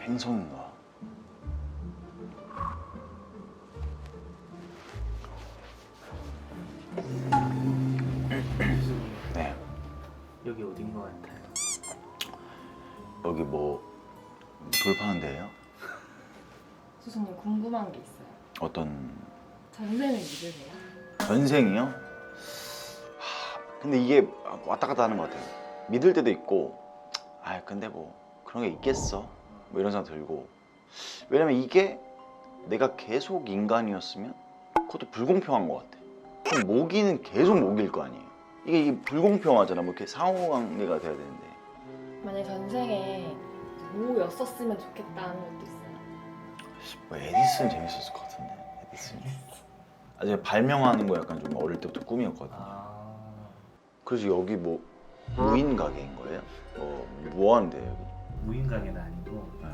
행성인가? 네, 여기 어딘 것 같아요? 여기 뭐 돌파하는 데예요? 교수님 궁금한 게 있어요. 어떤 전생을 믿으세요? 전생이요? 근데 이게 왔다 갔다 하는 것 같아요. 믿을 때도 있고, 아 근데 뭐 그런 게 있겠어? 뭐 이런 생각 들고. 왜냐면 이게 내가 계속 인간이었으면 그것도 불공평한 것 같아. 그럼 모기는 계속 모기일 거 아니에요. 이게 불공평하잖아. 뭐 이렇게 상호관계가 돼야 되는데. 만약 전생에 모였었으면 좋겠다는 것도 있어요. 뭐 에디슨 재밌었을 것 같은데. 에디슨. 아 제가 발명하는 거 약간 좀 어릴 때부터 꿈이었거든요. 아, 그래서 여기 뭐 무인 가게인 거예요? 뭐 하는데요 여기? 무인 가게는 아니고 네.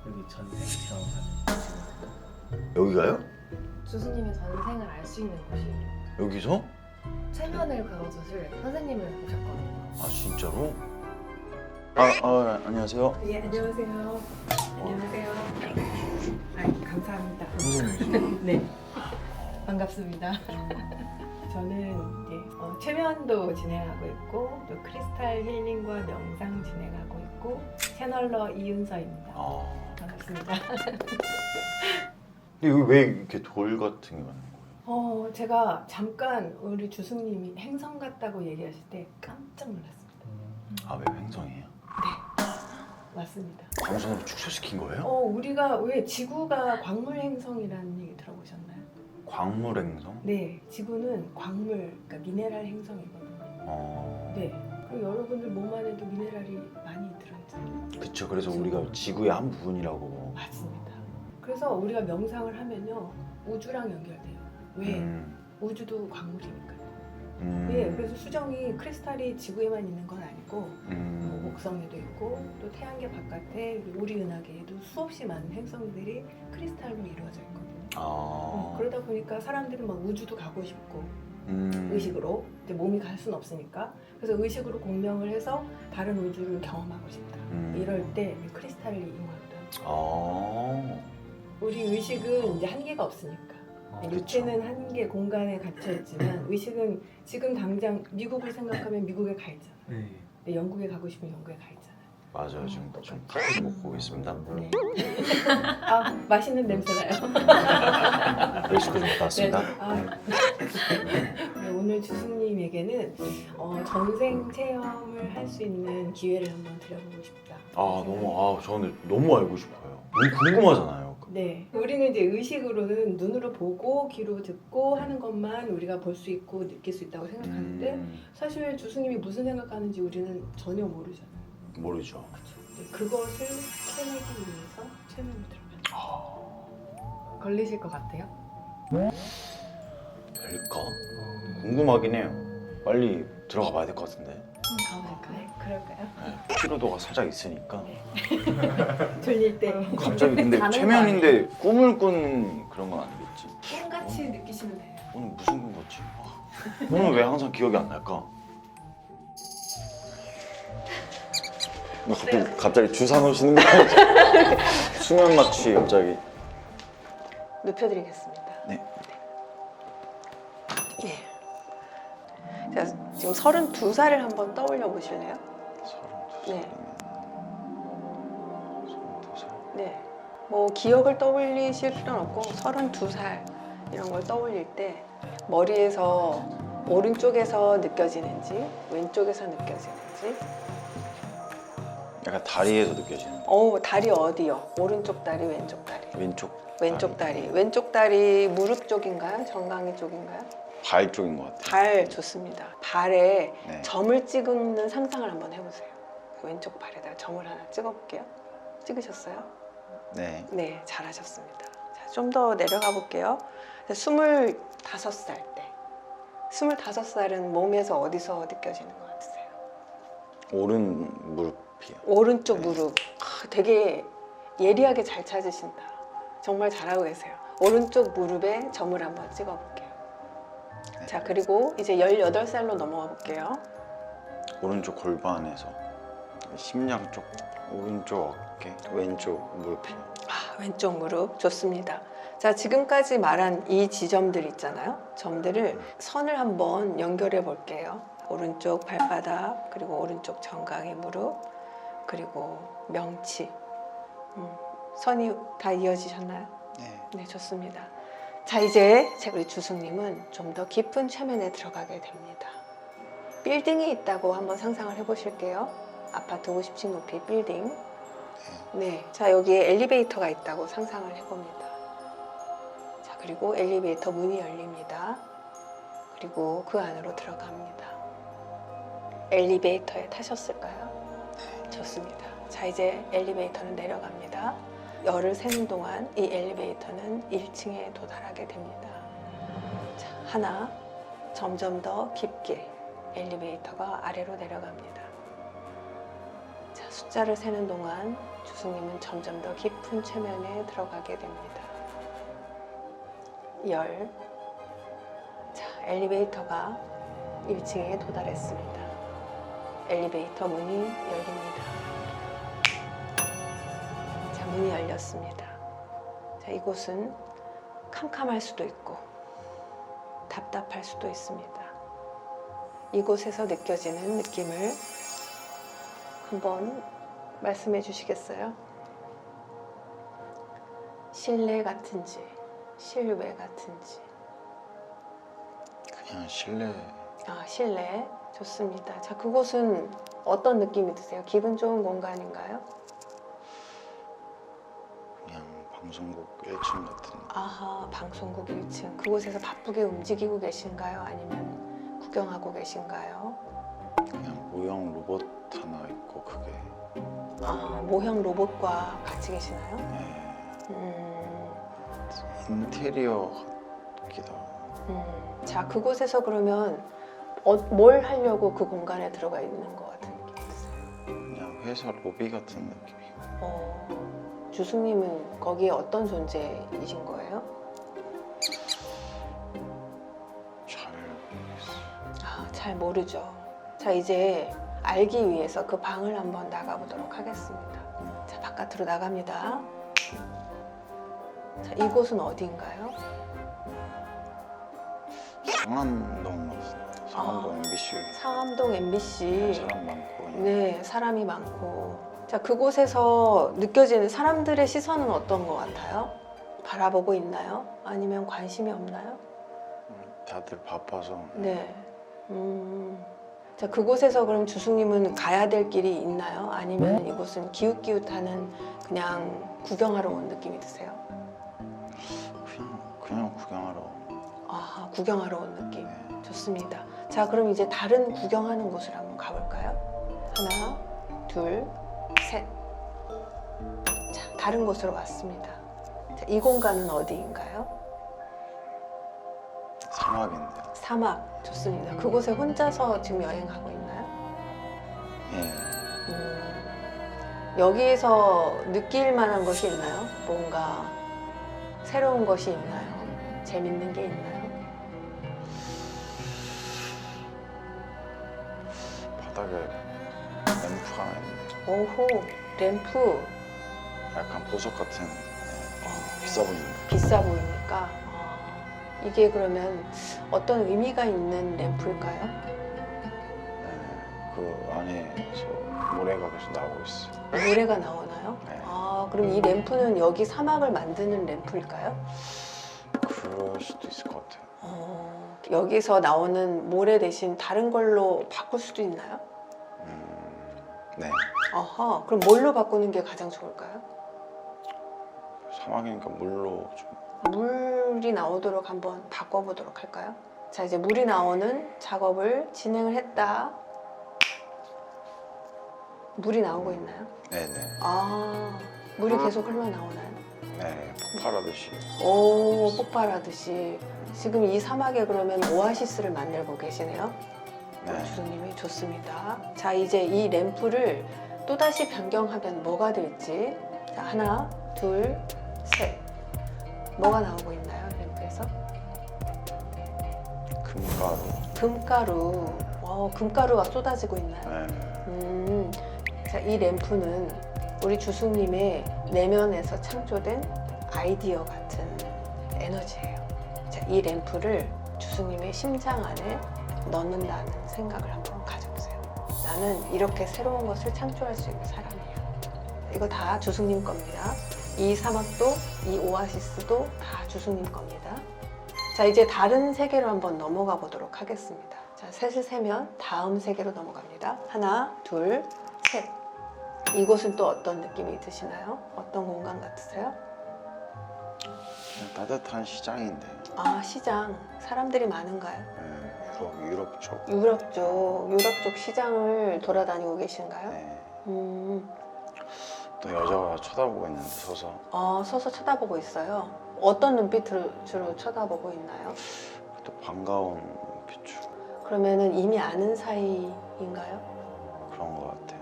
여기 전생 체험하는 곳이거든요. 여기가요? 교수님의 전생을 알 수 있는 곳이에요. 여기서? 최면을 걸어주실 선생님을 모셨거든요. 아 진짜로? 안녕하세요. 예, 안녕하세요. 안녕하세요. 아, 감사합니다. 선생님이시죠? 네, 반갑습니다. 저는 이제 최면도 진행하고 있고 또 크리스탈 힐링과 명상 진행하고 있고 채널러 이윤서입니다. 아 반갑습니다. 근데 여기 왜 이렇게 돌 같은 게 많은 거예요? 제가 잠깐 우리 주승님이 행성 같다고 얘기하실 때 깜짝 놀랐습니다. 아 왜 횡성이에요? 맞습니다. 방송으로 축소시킨 거예요? 우리가 왜 지구가 광물 행성이라는 얘기 들어보셨나요? 광물 행성? 네, 지구는 광물, 그러니까 미네랄 행성이거든요. 네. 그리고 여러분들 몸 안에도 미네랄이 많이 들어있잖아요. 그쵸. 그래서 우리가 지구의 한 부분이라고. 맞습니다. 그래서 우리가 명상을 하면요 우주랑 연결돼요. 왜? 우주도 광물이니까요. 네, 그래서 수정이 크리스탈이 지구에만 있는 건 아니고 뭐 목성에도 있고 또 태양계 바깥에 우리 은하계에도 수없이 많은 행성들이 크리스탈로 이루어져 있거든요. 그러다 보니까 사람들은 막 우주도 가고 싶고 의식으로 이제 몸이 갈 수는 없으니까 그래서 의식으로 공명을 해서 다른 우주를 경험하고 싶다. 이럴 때 크리스탈을 이용한다. 우리 의식은 이제 한계가 없으니까 육체는 한계 공간에 갇혀 있지만 의식은 지금 당장 미국을 생각하면 미국에 가 있잖아. 네. 영국에 가고 싶으면 영국에 가 있잖아. 맞아요. 지금 좀 커피 먹고 오겠습니다. 네. 아 맛있는 냄새 나요. 멕시코 좀 갔다 왔습니다. 네, 오늘 주승님에게는 전생 체험을 할 수 있는 기회를 한번 드려보고 싶다. 저는 너무 알고 싶어요. 너무 궁금하잖아요. 네, 우리는 이제 의식으로는 눈으로 보고 귀로 듣고 하는 것만 우리가 볼 수 있고 느낄 수 있다고 생각하는데 사실 주승님이 무슨 생각하는지 우리는 전혀 모르잖아요. 모르죠. 네, 그것을 캐내기 위해서 최면을 들어가요. 걸리실 것 같아요? 될까? 궁금하긴 해요. 빨리 들어가 봐야 될 것 같은데. 가보실까요? 네, 그럴까요? 피로도가 살짝 있으니까. 졸릴 때 갑자기 근데 자는 거 최면인데 꿈을 꾼 그런 건 아니겠지? 꿈같이 느끼시면 돼요. 오늘 무슨 꿈 꿨지? 오늘 왜 항상 기억이 안 날까? 갑자기 주사 놓으시는 거 아니죠? 수면 마취 갑자기. 눕혀드리겠습니다. 네. 네. 자, 지금 32살을 한번 떠올려 보실래요? 32살. 네. 32살. 네. 뭐 기억을 떠올리실 필요는 없고 32살 이런 걸 떠올릴 때 머리에서 오른쪽에서 느껴지는지 왼쪽에서 느껴지는지 약간 다리에서 느껴지는. 다리 어디요? 오른쪽 다리, 왼쪽 다리. 왼쪽 다리. 왼쪽 다리 무릎 쪽인가요? 정강이 쪽인가요? 발 쪽인 것 같아요. 발 좋습니다. 발에 네. 점을 찍는 상상을 한번 해보세요. 왼쪽 발에다가 점을 하나 찍어볼게요. 찍으셨어요? 네. 네, 잘하셨습니다. 자, 좀 더 내려가 볼게요. 25살 때. 25살은 몸에서 어디서 느껴지는 것 같으세요? 오른 무릎이요. 오른쪽 네. 무릎. 되게 예리하게 잘 찾으신다. 정말 잘하고 계세요. 오른쪽 무릎에 점을 한번 찍어볼게요. 네. 자, 그리고 이제 18살로 넘어가 볼게요. 오른쪽 골반에서 심장 쪽, 오른쪽 어깨, 왼쪽 무릎이요. 왼쪽 무릎 좋습니다. 자, 지금까지 말한 이 지점들 있잖아요. 점들을 선을 한번 연결해 볼게요. 오른쪽 발바닥, 그리고 오른쪽 정강이 무릎, 그리고 명치. 선이 다 이어지셨나요? 네. 네, 좋습니다. 자, 이제 우리 주승님은 좀 더 깊은 최면에 들어가게 됩니다. 빌딩이 있다고 한번 상상을 해보실게요. 아파트 50층 높이 빌딩. 네, 자, 여기에 엘리베이터가 있다고 상상을 해봅니다. 자, 그리고 엘리베이터 문이 열립니다. 그리고 그 안으로 들어갑니다. 엘리베이터에 타셨을까요? 좋습니다. 자, 이제 엘리베이터는 내려갑니다. 열을 세는 동안 이 엘리베이터는 1층에 도달하게 됩니다. 자, 하나, 점점 더 깊게 엘리베이터가 아래로 내려갑니다. 자, 숫자를 세는 동안 주승님은 점점 더 깊은 최면에 들어가게 됩니다. 열. 자, 엘리베이터가 1층에 도달했습니다. 엘리베이터 문이 열립니다. 자, 문이 열렸습니다. 자, 이곳은 캄캄할 수도 있고 답답할 수도 있습니다. 이곳에서 느껴지는 느낌을 한번 말씀해 주시겠어요? 실내 같은지 실외 같은지. 그냥 실내. 실내 좋습니다. 자, 그곳은 어떤 느낌이 드세요? 기분 좋은 공간인가요? 그냥 방송국 1층 같은. 아하, 방송국 1층. 그곳에서 바쁘게 움직이고 계신가요? 아니면 구경하고 계신가요? 그냥 모형 로봇 하나 있고 그게. 모형 로봇과 같이 계시나요? 네. 인테리어 같기도 하고. 자, 그곳에서 그러면 뭘 하려고 그 공간에 들어가 있는 것 같은 느낌이 드세요? 그냥 회사 로비 같은 느낌이고. 주승님은 거기에 어떤 존재이신 거예요? 잘 모르겠어요. 잘 모르죠. 자, 이제 알기 위해서 그 방을 한번 나가보도록 하겠습니다. 자, 바깥으로 나갑니다. 자, 이곳은 어디인가요? 상암동 MBC. 상암동 MBC. 사람 많고. 그냥 네, 사람이 많고. 자, 그곳에서 느껴지는 사람들의 시선은 어떤 것 같아요? 바라보고 있나요? 아니면 관심이 없나요? 다들 바빠서. 네. 자, 그곳에서 그럼 주승님은 가야 될 길이 있나요? 아니면 이곳은 기웃기웃하는 그냥 구경하러 온 느낌이 드세요? 그냥 구경하러. 구경하러 온 느낌. 네. 좋습니다. 자, 그럼 이제 다른 구경하는 곳을 한번 가볼까요? 하나, 둘, 셋. 자, 다른 곳으로 왔습니다. 자, 이 공간은 어디인가요? 사막인데요. 사막. 좋습니다. 그곳에 혼자서 지금 여행하고 있나요? 예. 여기에서 느낄 만한 것이 있나요? 뭔가 새로운 것이 있나요? 재밌는 게 있나요? 바닥에 램프가 하나 있는데 오호, 램프. 약간 보석 같은. 예, 비싸 보입니다. 비싸 보이니까. 이게 그러면 어떤 의미가 있는 램프일까요? 네, 그 안에서 모래가 계속 나오고 있어요. 노래가 나오나요? 네. 그럼 이 램프는 여기 사막을 만드는 램프일까요? 그럴 수도 있을 것 같아요. 여기서 나오는 모래 대신 다른 걸로 바꿀 수도 있나요? 네. 그럼 뭘로 바꾸는 게 가장 좋을까요? 사막이니까 물로 좀. 물이 나오도록 한번 바꿔보도록 할까요? 자, 이제 물이 나오는 작업을 진행을 했다. 물이 나오고 있나요? 네네. 물이 계속 흘러나오나요? 네, 폭발하듯이. 오, 폭발하듯이. 지금 이 사막에 그러면 오아시스를 만들고 계시네요. 네. 주승님이 좋습니다. 자, 이제 이 램프를 또다시 변경하면 뭐가 될지. 자, 하나, 둘, 셋. 뭐가 나오고 있나요, 램프에서? 금가루. 금가루. 금가루가 쏟아지고 있나요? 네. 자, 이 램프는 우리 주숙님의 내면에서 창조된 아이디어 같은 에너지예요. 자, 이 램프를 주숙님의 심장 안에 넣는다는 생각을 한번 가져보세요. 나는 이렇게 새로운 것을 창조할 수 있는 사람이에요. 이거 다 주숙님 겁니다. 이 사막도, 이 오아시스도 다 주숙님 겁니다. 자, 이제 다른 세계로 한번 넘어가 보도록 하겠습니다. 자, 셋을 세면 다음 세계로 넘어갑니다. 하나, 둘, 셋. 이곳은 또 어떤 느낌이 드시나요? 어떤 공간 같으세요? 그냥 따뜻한 시장인데. 아, 시장. 사람들이 많은가요? 네, 유럽 쪽. 유럽 쪽 시장을 돌아다니고 계신가요? 네. 음, 또 여자가 쳐다보고 있는데 서서. 서서 쳐다보고 있어요. 어떤 눈빛으로 주로 쳐다보고 있나요? 또 반가운 빛으로 그러면은 이미 아는 사이인가요? 그런 것 같아요.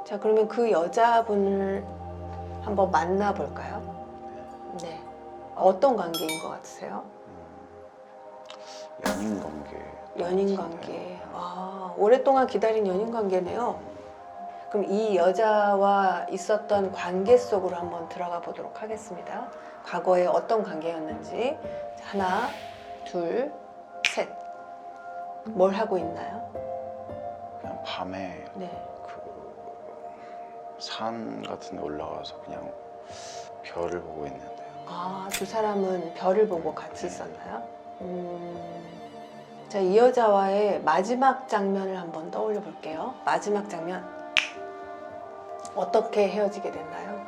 자, 그러면 그 여자분을 한번 만나볼까요? 네. 어떤 관계인 것 같으세요? 연인 관계. 연인 관계. 오랫동안 기다린 연인 관계네요. 그럼 이 여자와 있었던 관계 속으로 한번 들어가 보도록 하겠습니다. 과거에 어떤 관계였는지. 자, 하나, 둘, 셋. 뭘 하고 있나요? 그냥 밤에 네. 그 산 같은 데 올라가서 그냥 별을 보고 있는데요. 두 사람은 별을 보고 같이 있었나요? 자, 이 여자와의 마지막 장면을 한번 떠올려 볼게요. 마지막 장면. 어떻게 헤어지게 됐나요?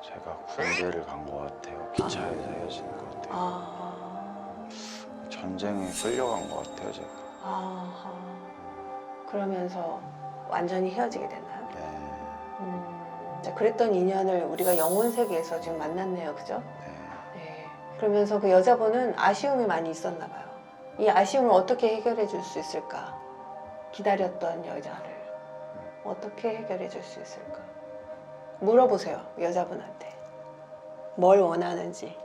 제가 군대를 간 것 같아요. 기차에서 헤어지는 것 같아요. 전쟁에 끌려간 것 같아요, 제가. 그러면서 완전히 헤어지게 됐나요? 네. 자, 그랬던 인연을 우리가 영혼 세계에서 지금 만났네요, 그죠? 네. 네. 그러면서 그 여자분은 아쉬움이 많이 있었나 봐요. 이 아쉬움을 어떻게 해결해 줄 수 있을까? 기다렸던 여자를 어떻게 해결해 줄 수 있을까? 물어보세요, 여자분한테. 뭘 원하는지.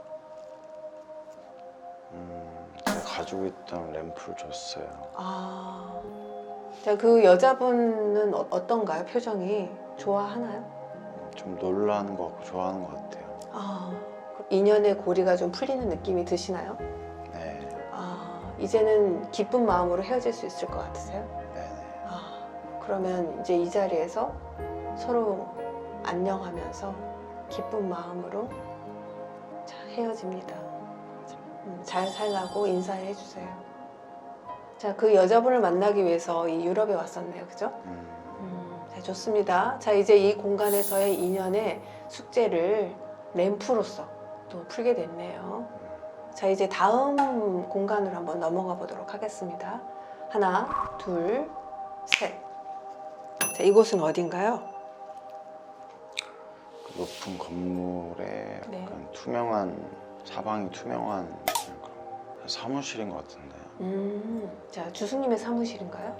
제가 가지고 있던 램프를 줬어요. 자, 그 여자분은 어떤가요? 표정이 좋아하나요? 좀 놀라는 것 같고 좋아하는 것 같아요. 인연의 고리가 좀 풀리는 느낌이 드시나요? 네. 이제는 기쁜 마음으로 헤어질 수 있을 것 같으세요? 네네. 그러면 이제 이 자리에서 서로 안녕하면서 기쁜 마음으로 자, 헤어집니다. 잘 살라고 인사해 주세요. 자, 그 여자분을 만나기 위해서 이 유럽에 왔었네요, 그죠? 자, 좋습니다. 자, 이제 이 공간에서의 인연의 숙제를 램프로서 또 풀게 됐네요. 자, 이제 다음 공간으로 한번 넘어가 보도록 하겠습니다. 하나, 둘, 셋. 자, 이곳은 어딘가요? 그 높은 건물에 네. 약간 사방이 투명한 그런 사무실인 것 같은데. 자, 주수님의 사무실인가요?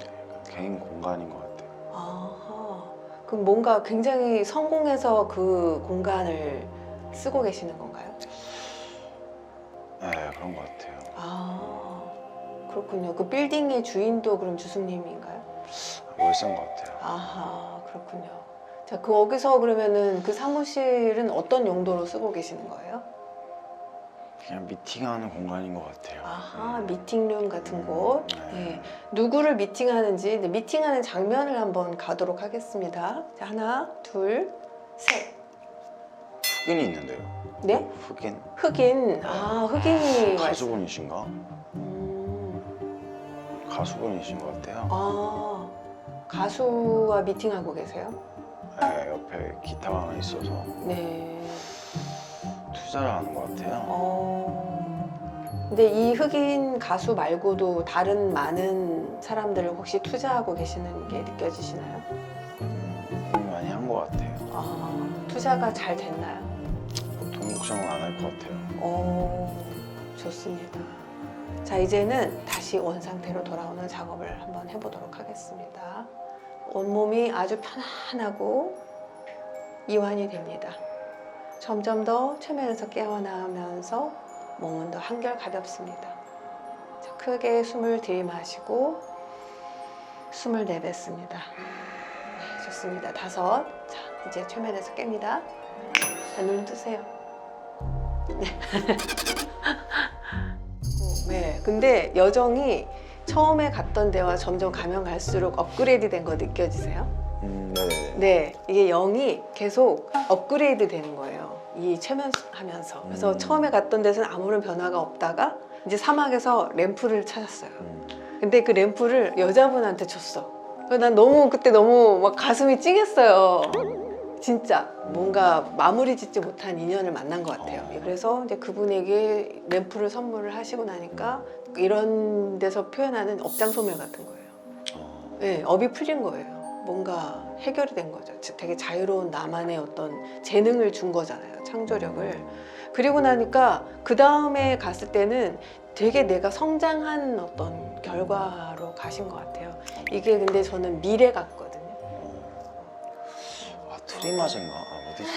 개인 공간인 것 같아요. 그럼 뭔가 굉장히 성공해서 그 공간을 쓰고 계시는 건가요? 네, 그런 것 같아요. 그렇군요. 그 빌딩의 주인도 그럼 주수님인가요? 월세인 것 같아요. 그렇군요. 자, 거기서 그러면은 그 사무실은 어떤 용도로 쓰고 계시는 거예요? 그냥 미팅하는 공간인 것 같아요. 미팅룸 같은 곳. 네. 네. 누구를 미팅하는지 미팅하는 장면을 한번 가도록 하겠습니다. 자, 하나, 둘, 셋. 흑인이 있는데요. 네? 흑인? 흑인. 흑인이 가수분이신가? 가수분이신 것 같아요. 가수와 미팅하고 계세요? 네, 옆에 기타가 하나 있어서 네. 투자를 하는 것 같아요. 근데 이 흑인 가수 말고도 다른 많은 사람들을 혹시 투자하고 계시는 게 느껴지시나요? 많이 한 것 같아요. 투자가 잘 됐나요? 보통 걱정은 안 할 것 같아요. 좋습니다. 자, 이제는 다시 원상태로 돌아오는 작업을 한번 해보도록 하겠습니다. 온몸이 아주 편안하고 이완이 됩니다. 점점 더 최면에서 깨어나면서 몸은 더 한결 가볍습니다. 자, 크게 숨을 들이마시고 24배 습니다. 네, 좋습니다. 5. 자, 이제 최면에서 깹니다. 자, 눈 뜨세요. 네. 근데 여정이 처음에 갔던 데와 점점 가면 갈수록 업그레이드 된 거 느껴지세요? 네네. 네, 이게 0이 계속 업그레이드 되는 거예요. 이 최면하면서. 그래서 처음에 갔던 데서는 아무런 변화가 없다가 이제 사막에서 램프를 찾았어요. 근데 그 램프를 여자분한테 줬어. 그래서 난 그때 너무 막 가슴이 찡했어요. 진짜 뭔가 마무리 짓지 못한 인연을 만난 것 같아요. 그래서 이제 그분에게 램프를 선물을 하시고 나니까 이런 데서 표현하는 업장소멸 같은 거예요. 네, 업이 풀린 거예요. 뭔가 해결이 된 거죠. 되게 자유로운 나만의 어떤 재능을 준 거잖아요. 창조력을. 그리고 나니까 그 다음에 갔을 때는 되게 내가 성장한 어떤 결과로 가신 것 같아요. 이게 근데 저는 미래 같거든요. 트리마젠가? 어디지?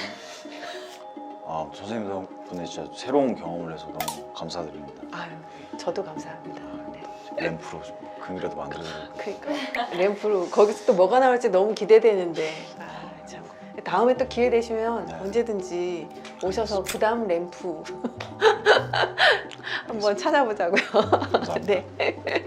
선생님 덕분에 진짜 새로운 경험을 해서 너무 감사드립니다. 아유, 저도 감사합니다. 네. 램프로 금이라도 만들어드리고. 그러니까 램프로 거기서 또 뭐가 나올지 너무 기대되는데 참. 다음에 또 기회 되시면 네. 언제든지 오셔서 그 다음 램프 한번 찾아보자고요. 감사합니다. 네.